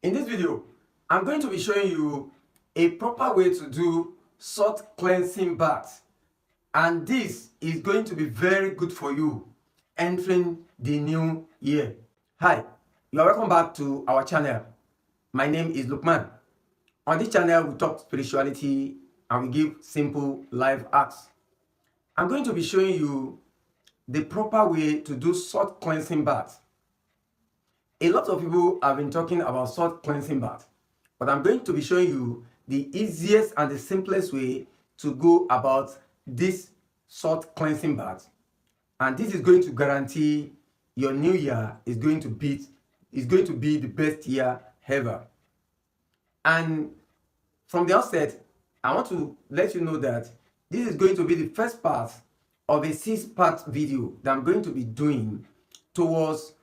In this video, I'm going to be showing you a proper way to do salt cleansing bath, and this is going to be very good for you entering the new year. Hi, you are welcome back to our channel. My name is Lukman. On this channel, we talk spirituality and we give simple life hacks. I'm going to be showing you the proper way to do salt cleansing bath. A lot of people have been talking about salt cleansing bath, but I'm going to be showing you the easiest and the simplest way to go about this salt cleansing bath. And this is going to guarantee your new year is going to be the best year ever. And from the outset, I want to let you know that this is going to be the first part of a 6-part video that I'm going to be doing towards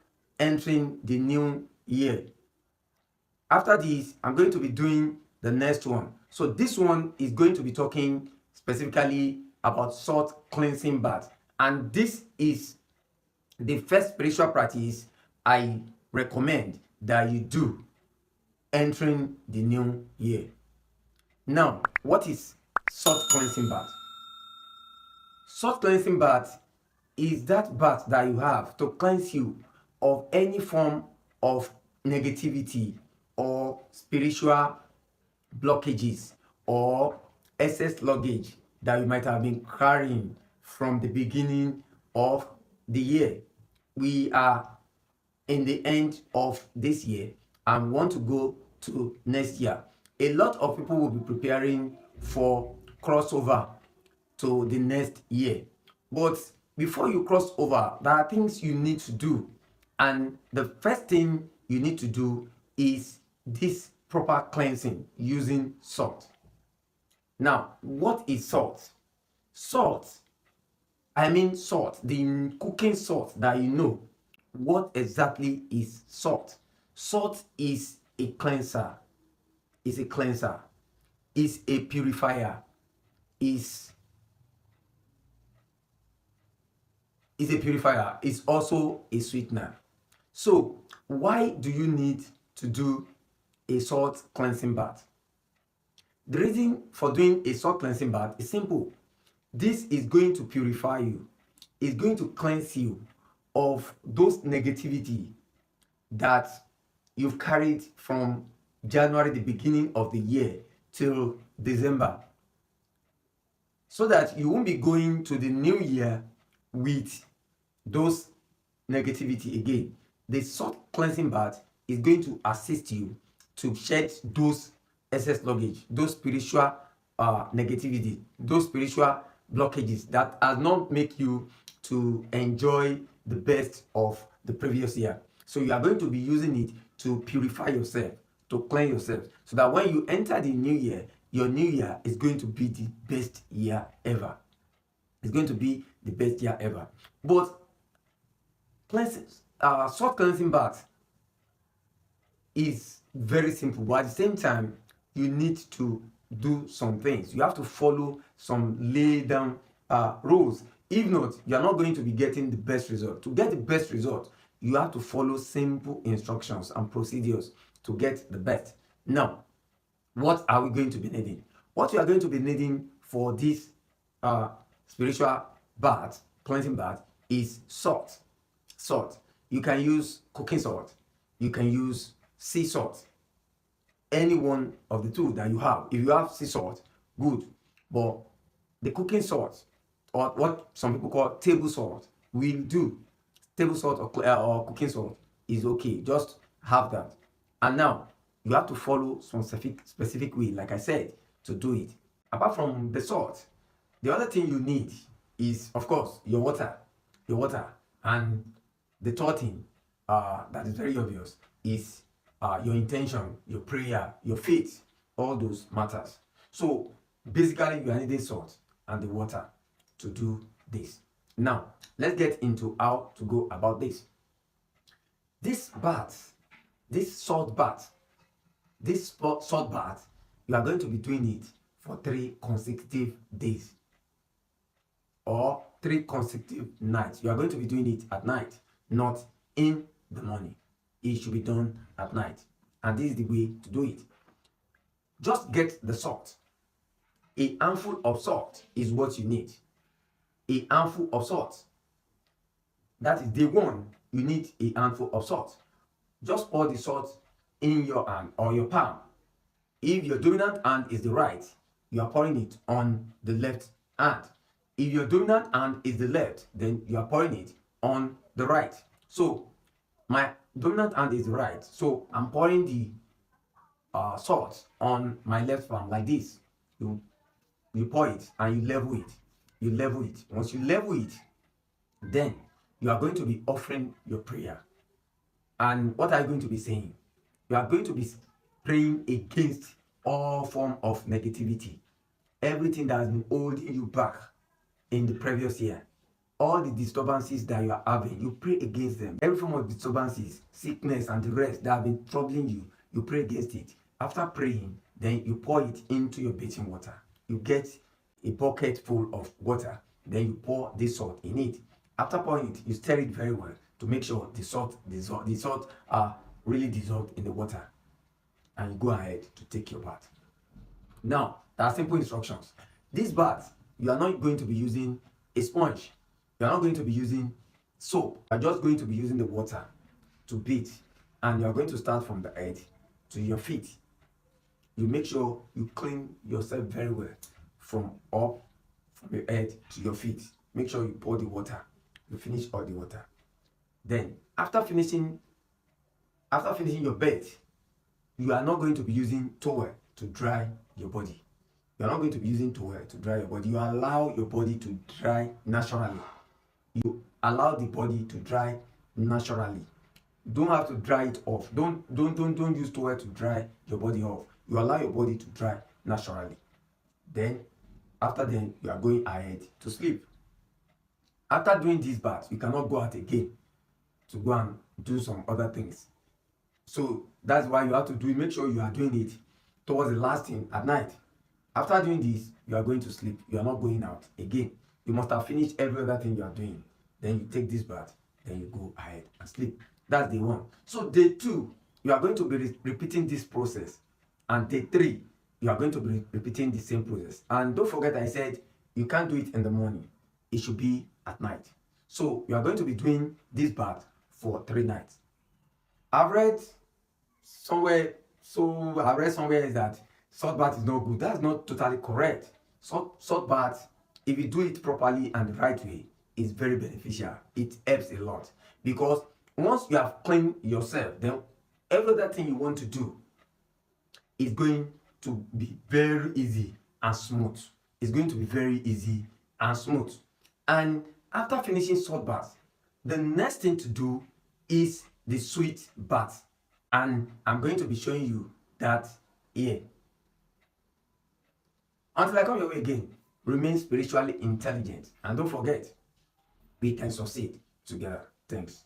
entering the new year. After this, I'm going to be doing the next one. So this one is going to be talking specifically about salt cleansing bath. And this is the first spiritual practice I recommend that you do entering the new year. Now, what is salt cleansing bath? Salt cleansing bath is that bath that you have to cleanse you of any form of negativity or spiritual blockages or excess luggage that you might have been carrying from the beginning of the year. We are in the end of this year and want to go to next year. A lot of people will be preparing for crossover to the next year. But before you cross over, there are things you need to do. And the first thing you need to do is this proper cleansing using salt. Now, what is salt? Salt, the cooking salt that you know. What exactly is salt? Salt is a cleanser. It's a cleanser. It's a purifier. It's a purifier. It's also a sweetener. So why do you need to do a salt cleansing bath? The reason for doing a salt cleansing bath is simple. This is going to purify you. It's going to cleanse you of those negativity that you've carried from January, the beginning of the year, till December, so that you won't be going to the new year with those negativity again. The salt cleansing bath is going to assist you to shed those excess luggage, those spiritual negativity, those spiritual blockages that has not make you to enjoy the best of the previous year. So you are going to be using it to purify yourself, to cleanse yourself, so that when you enter the new year, your new year is going to be the best year ever. It's going to be the best year ever. But salt cleansing bath is very simple, but at the same time, you need to do some things. You have to follow some laid down rules. If not, you are not going to be getting the best result. To get the best result, you have to follow simple instructions and procedures to get the best. Now, what are we going to be needing? What we are going to be needing for this spiritual bath, cleansing bath, is salt. Salt. You can use cooking salt. You can use sea salt. Any one of the two that you have. If you have sea salt, good. But the cooking salt, or what some people call table salt, will do. Table salt or cooking salt is okay. Just have that. And now, you have to follow some specific way, like I said, to do it. Apart from the salt, the other thing you need is, of course, your water. Your water. And the third thing that is very obvious is your intention, your prayer, your faith. All those matters. So basically, you are needing salt and the water to do this. Now, let's get into how to go about this. This bath, this salt bath, you are going to be doing it for 3 consecutive days or 3 consecutive nights. You are going to be doing it at night, not in the morning. It should be done at night. And this is the way to do it. Just get the salt. A handful of salt is what you need. A handful of salt. That is day one. You need a handful of salt. Just pour the salt in your hand or your palm. If your dominant hand is the right, you are pouring it on the left hand. If your dominant hand is the left, then you are pouring it on the right. So my dominant hand is the right, so I'm pouring the salt on my left palm like this. You pour it and you level it. You level it. Once you level it, then you are going to be offering your prayer. And what are you going to be saying? You are going to be praying against all form of negativity. Everything that has been holding you back in the previous year. All the disturbances that you are having, you pray against them. Every form of disturbances, sickness and the rest that have been troubling you, you pray against it. After praying, then you pour it into your bathing water. You get a bucket full of water, then you pour this salt in it. After pouring it, you stir it very well to make sure the salt are really dissolved in the water. And you go ahead to take your bath. Now, there are simple instructions. This bath, you are not going to be using a sponge. You are not going to be using soap. You are just going to be using the water to bathe. And you are going to start from the head to your feet. You make sure you clean yourself very well from your head to your feet. Make sure you pour the water. You finish all the water. Then, after finishing your bath, you are not going to be using towel to dry your body. You are not going to be using towel to dry your body. You allow your body to dry naturally. You allow the body to dry naturally. You don't have to dry it off. Don't use towel to dry your body off. You allow your body to dry naturally. Then, after then, you are going ahead to sleep. After doing this bath, you cannot go out again to go and do some other things. So that's why you have to make sure you are doing it towards the last thing at night. After doing this, you are going to sleep. You are not going out again. You must have finished every other thing you are doing. Then you take this bath, then you go ahead and sleep. That's day one. So day two, you are going to be repeating this process. And day three, you are going to be repeating the same process. And don't forget I said you can't do it in the morning. It should be at night. So you are going to be doing this bath for 3 nights. I've read somewhere is that salt bath is not good. That's not totally correct. Salt bath, if you do it properly and the right way, is very beneficial. It helps a lot. Because once you have cleaned yourself, then every other thing you want to do is going to be very easy and smooth. It's going to be very easy and smooth. And after finishing salt bath, the next thing to do is the sweet bath. And I'm going to be showing you that here. Until I come your way again, remain spiritually intelligent. And don't forget, we can succeed together. Thanks.